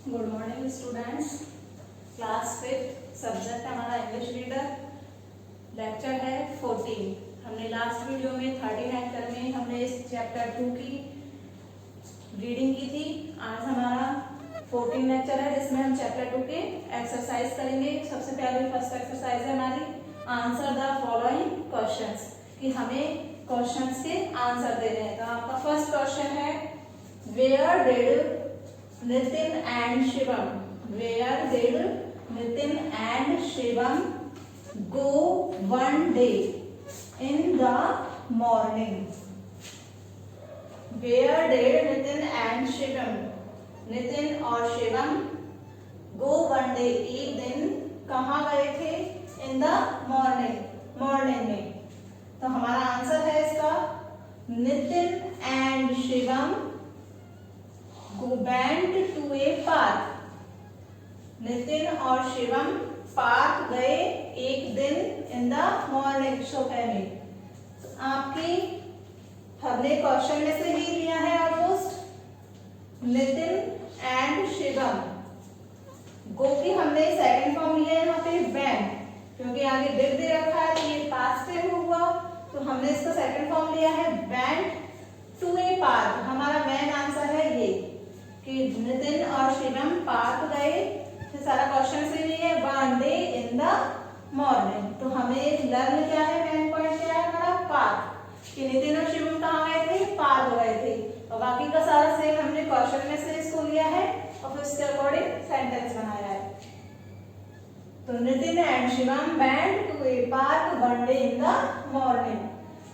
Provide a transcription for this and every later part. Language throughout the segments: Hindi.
Good morning students. Class 5 subject हमारा इंग्लिश रीडर। लेक्चर है 14। हमने लास्ट वीडियो में 13 लेक्चर में हमने इस चैप्टर 2 की रीडिंग की थी। आज हमारा 14 लेक्चर है जिसमें हम चैप्टर 2 के एक्सरसाइज करेंगे। सबसे पहले फर्स्ट एक्सरसाइज है हमारी आंसर द फॉलोइंग क्वेश्चंस, कि हमें क्वेश्चंस के आंसर देने हैं। तो आपका फर्स्ट क्वेश्चन है, where did Nitin and Shivam, where did Nitin and Shivam go one day in the morning? Where did Nitin and Shivam, Nitin और शिवम go one day, एक दिन कहाँ गए थे? In the morning में। तो हमारा आंसर है इसका, Nitin and Shivam went to a park। Nitin और शिवम पार्क गए एक दिन इन द मॉर्निंग, सुबह में। आपकी हमने क्वेश्चन में से ही लिया है ऑलमोस्ट। नितिन एंड शिवम गो की हमने सेकंड फॉर्म लिया है यहाँ पे went, क्योंकि आगे डिड दे रखा है तो ये पास्ट टेंस हुआ, तो हमने इसका सेकंड फॉर्म लिया है went to a park। हमारा मेन आंसर है ये कि नितिन और शिवम पार्क गए। सारा क्वेश्चन से नहीं है, one day in the morning. तो हमें लर्न क्या है, मेन पॉइंट क्या है हमारा, पार्क, कि नितिन और शिवम कहाँ गए थे, पार्क गए थे। और बाकी का सारा सेम हमने क्वेश्चन में से इसको लिया है और फिर उसके अकॉर्डिंग सेंटेंस बनाया है। तो Nitin and Shivam went to a park one day in the morning.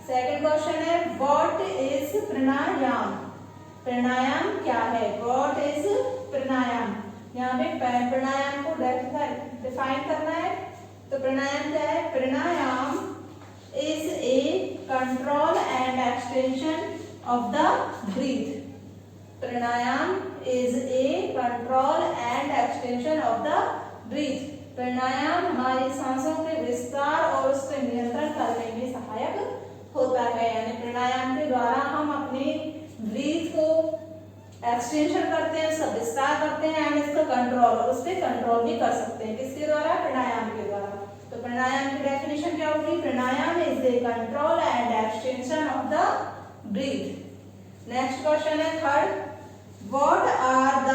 Second question है, व्हाट इज प्राणायाम? प्राणायाम क्या है? What is pranayama? यहाँ पे प्राणायाम को डिफाइन करना है। तो प्राणायाम क्या है? Pranayama is a control and extension of the breath. Pranayama is a control and extension of the breath. प्राणायाम हमारी सांसों के विस्तार और उसके नियंत्रण करने में सहायक होता है। यानी प्राणायाम के द्वारा हम अपनी ब्रीथ को एक्सटेंशन करते हैं, उसका विस्तार करते हैं एंड इसका कंट्रोल, और उस पर कंट्रोल भी कर सकते हैं। किसके द्वारा? प्राणायाम के द्वारा। तो प्राणायाम की डेफिनेशन क्या होगी? Pranayama is the control and extension of the breath. Next question है third, what are the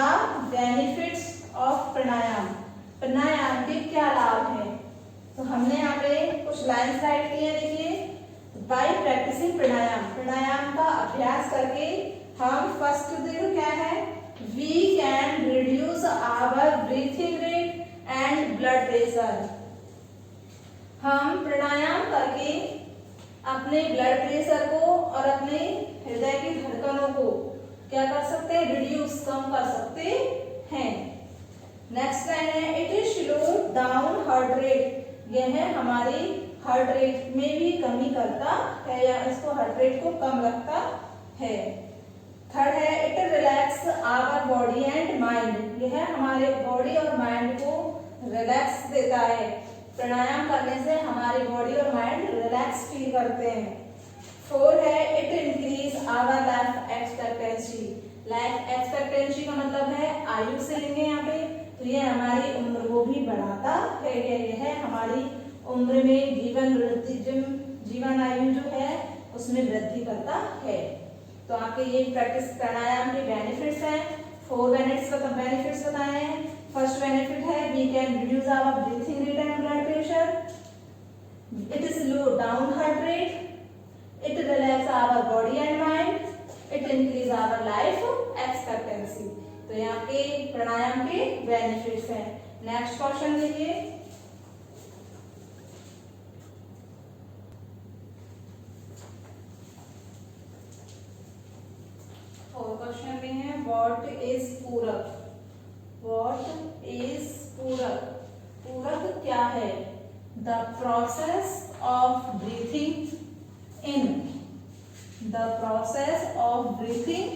benefits of pranayama? प्राणायाम के क्या लाभ हैं? तो हमने यहाँ पे कुछ लाइन्स राइट की है, देखिए। बाय प्रैक्टिसिंग प्राणायाम, प्राणायाम का अभ्यास करके हम फर्स्ट देखो क्या है, we can reduce our breathing rate and blood pressure. हम प्राणायाम करके अपने ब्लड प्रेशर को और अपने हृदय की धड़कनों को क्या कर सकते हैं? रिड्यूस, कम कर सकते हैं। नेक्स्ट लाइन है, it is slow down heart rate. यह है हमारी हार्ट रेट में भी कमी करता है, या इसको हार्ट रेट को कम रखता है। थर्ड है, it relax our body and mind. यह हमारे बॉडी और माइंड को रिलैक्स देता है। प्राणायाम करने से हमारी बॉडी और माइंड रिलैक्स फील करते हैं। फोर है, it increase our life expectancy. Life expectancy का मतलब है आयु से लेंगे यहाँ पे, तो यह हमारी उम्र को भी बढ़ाता है। यह हमारी उम्र में जीवन आयु जो है उसमें वृद्धि करता है। तो आपके ये प्रैक्टिस प्राणायाम के बेनिफिट्स हैं। 4 बेनिफिट्स बताए हैं। फर्स्ट बेनिफिट है, we can reduce our breathing rate and blood pressure, it slow down heart rate, it relax our body and mind, it increase our life expectancy. तो यहाँ के प्राणायाम के बेनिफिट्स हैं। नेक्स्ट क्वेश्चन देखिए, क्वेश्चन में है, व्हाट इज पूरक? व्हाट इज पूरक? पूरक क्या है? The process of breathing in. The process of breathing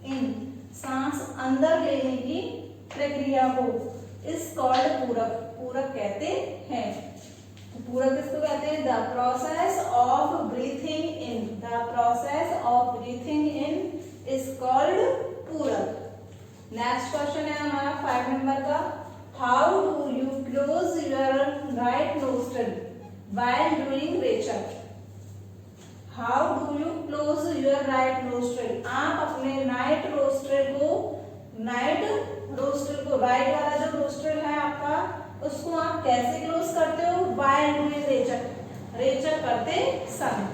इन, सांस अंदर लेने की प्रक्रिया को इस कॉल्ड पूरक, पूरक कहते हैं। पूरक किसको कहते हैं? The process of breathing in. The process of breathing in is called puraka. Next question है हमारा 5 नंबर का, how do you close your right nostril while doing rechaka. How do you close your right nostril, आप अपने राइट नोस्ट्रल को राइट वाला जो नोस्ट्रल है आपका, उसको आप कैसे क्लोज करते हो, व्हाइल डूइंग रेचक, रेचक करते समय।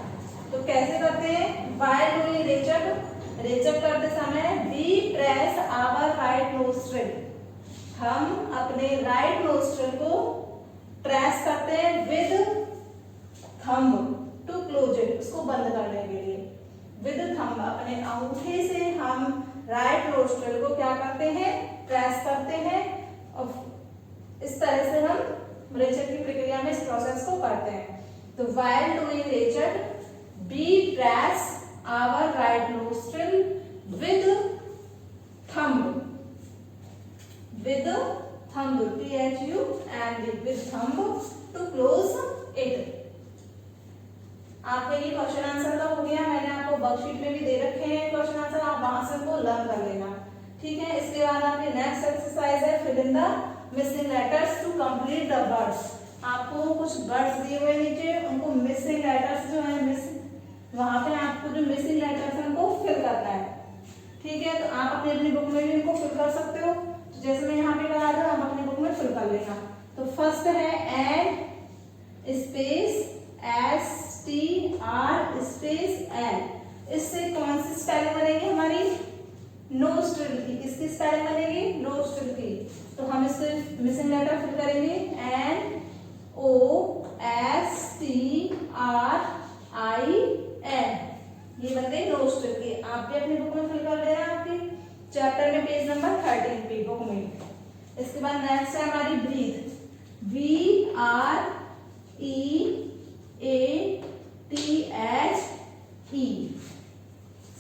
तो कैसे करते हैं, व्हाइल डूइंग रेचक, रेचक करते समय we press our right nostril, हम अपने राइट नोस्ट्रल को प्रेस करते हैं with thumb to close it, उसको बंद करने के लिए। विद थंब, अपने अंगूठे से हम राइट नोस्ट्रल को क्या करते हैं, प्रेस करते हैं, और इस तरह से हम रेचक की प्रक्रिया में इस प्रोसेस को करते हैं। तो while doing rechaka we press our right nostril with thumb, with thumb, THUMB, with thumb to close it। आपका ये क्वेश्चन आंसर का हो गया, मैंने आपको वर्कशीट में भी दे रखे हैं क्वेश्चन आंसर, आप वहां से उनको लर्न कर लेना, ठीक है। इसके बाद आपकी नेक्स्ट एक्सरसाइज है fill in the missing letters to complete the words. आपको कुछ वर्ड्स दिए हुए नीचे, उनको मिसिंग लेटर्स जो है वहां पे आपको जो मिसिंग लेटर्स है उनको फिल करना है, ठीक है। तो आप अपनी बुक में भी इनको फिल कर सकते हो, तो जैसे मैं यहाँ पे करा दूं आप अपनी बुक में फिल कर लेना। तो फर्स्ट है add space STR space L, इससे कौन सी स्पेलिंग बनेगी हमारी, नोस्ट्रल की। किसकी स्पेलिंग बनेगी, नोस्ट्रल की। तो हम इसके मिसिंग लेटर फिल करेंगे NOSTRIN, ये बन गई नोस्ट्रल की। आप भी अपनी बुक में फिल कर लेना, आपकी चैप्टर में पेज नंबर 13 पे बुक में। इसके बाद नेक्स्ट है हमारी ब्रीथ, BREATHE,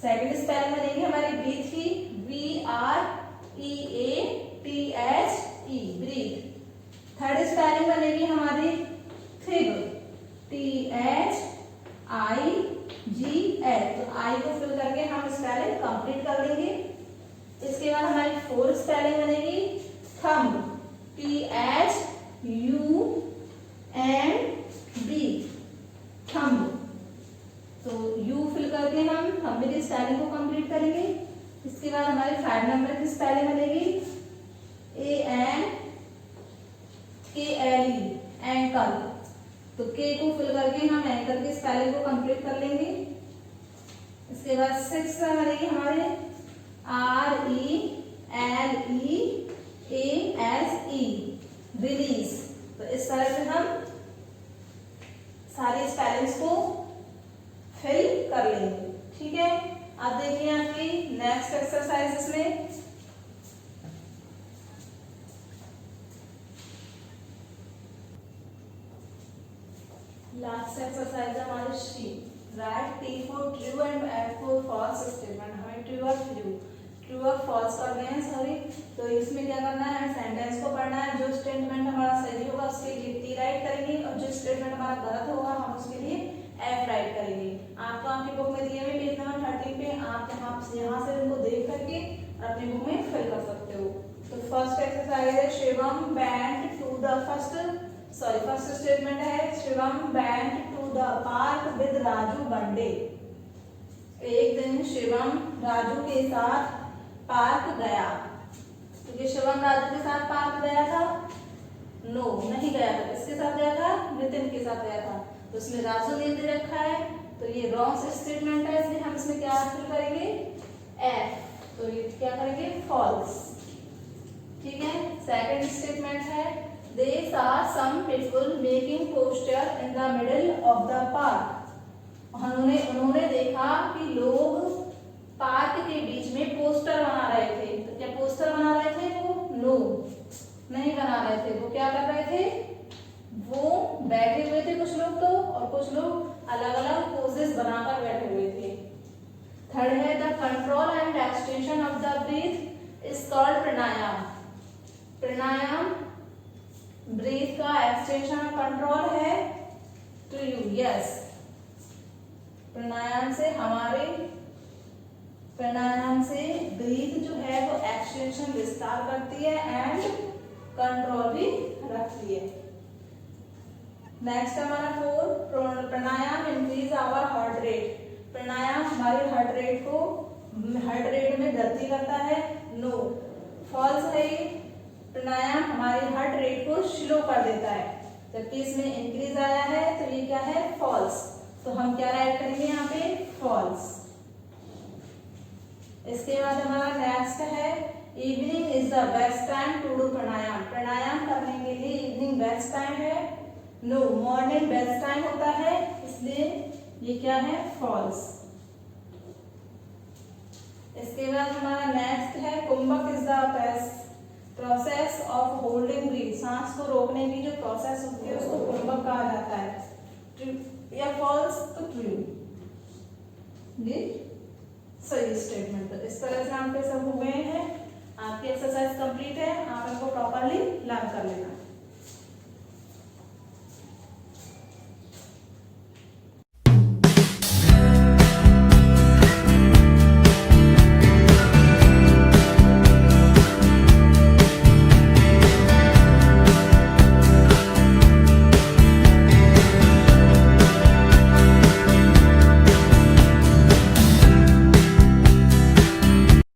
सेकंड स्पेलिंग बनेगी हमारी ब्रीथ की BREATHE, ब्रीथ। थर्ड स्पेलिंग बनेगी हमारी थिग, THIGL, तो आई को फिल करके हम स्पेलिंग कंप्लीट कर लेंगे। इसके बाद हमारी फोर्थ स्पेलिंग बनेगी थंब, THUMB, थंब। तो यू फिल करके हम थंब की स्पेलिंग को कंप्लीट करेंगे। इसके बाद हमारी 5 नंबर की स्पेलिंग बनेगी ANKLE, एंकल। तो के को फिल करके हम एंकल की स्पेलिंग को कंप्लीट कर लेंगे। इसके बाद 6 बनेगी हमारे RELEASE, रिलीज। तो इस तरह से हम सारी स्पेलिंग्स को फिल कर लेंगे, ठीक है। अब देखिए आपकी नेक्स्ट एक्सरसाइज में लास्ट एक्सरसाइज हमारी शी, write T for true and F for false statement. हमें ट्रू और फॉल्स करने हैं, सॉरी। तो इसमें क्या करना है, सेंटेंस को पढ़ना है, जो स्टेटमेंट हमारा सही होगा उसके लिए T राइट करेंगे, और जो स्टेटमेंट हमारा गलत होगा हम उसके लिए F राइट करेंगे। आपको आपकी बुक में दिए हुए पेज नंबर 13 पे आप यहाँ से उनको देख करके और अपनी बुक में फिल कर सकते हो। तो फर्स्ट एक्सरसाइज है Shivam went to the first statement है Shivam went to the park with Raju one day. एक दिन शिवम राजू के साथ पार्क गया। तो ये शिवम राजू के साथ पार्क गया था, नो नहीं गया था, किसके साथ गया था, नितिन के साथ गया था। तो इसमें राजू ने दे रखा है, तो ये रॉन्ग स्टेटमेंट है, इसलिए हम इसमें क्या फिल करेंगे, F। तो ये क्या करेंगे, फॉल्स, ठीक है। सेकंड स्टेटमेंट है They saw some people making poster in the middle of the park। उन्होंने देखा कि लोग पार्क के बीच में पोस्टर बना रहे थे। तो क्या पोस्टर बना रहे थे वो, नो नहीं बना रहे थे। वो क्या कर रहे थे, वो बैठे हुए थे कुछ लोग तो, और कुछ लोग अलग अलग पोजेस बनाकर बैठे हुए थे। थर्ड है the control and extension of the breath is called pranayama. Pranayama breath का एक्सटेंशन और कंट्रोल है टू यू, यस। प्राणायाम से हमारे प्राणायाम से ब्रीथ जो है वो एक्सटेंशन विस्तार करती है एंड कंट्रोल भी रखती है। नेक्स्ट हमारा 4, प्राणायाम इंक्रीज आवर हार्ट रेट। प्राणायाम हमारे हार्ट रेट में वृद्धि करता है। नो, फॉल्स है। प्राणायाम हमारे हार्ट रेट को स्लो कर देता है, जबकि इसमें इंक्रीज आया है तो ये क्या है, फॉल्स। तो हम क्या राइट करेंगे यहाँ पे, फॉल्स। इसके बाद हमारा नेक्स्ट है evening is the best time to do pranayama. प्राणायाम करने के लिए इवनिंग बेस्ट टाइम है। नो, मॉर्निंग बेस्ट टाइम होता है, इसलिए ये क्या है, फॉल्स। इसके बाद हमारा नेक्स्ट है kumbhaka is the process of holding breath. सांस को रोकने की जो प्रोसेस होती है उसको कुंभक कहा जाता है। ट्रू या फॉल्स, तो ट्रू, ये सही स्टेटमेंट। तो इस तरह से आपके सब हो गए हैं। आपकी एक्सरसाइज कंप्लीट है, आप इनको प्रॉपरली लर्न कर लेना।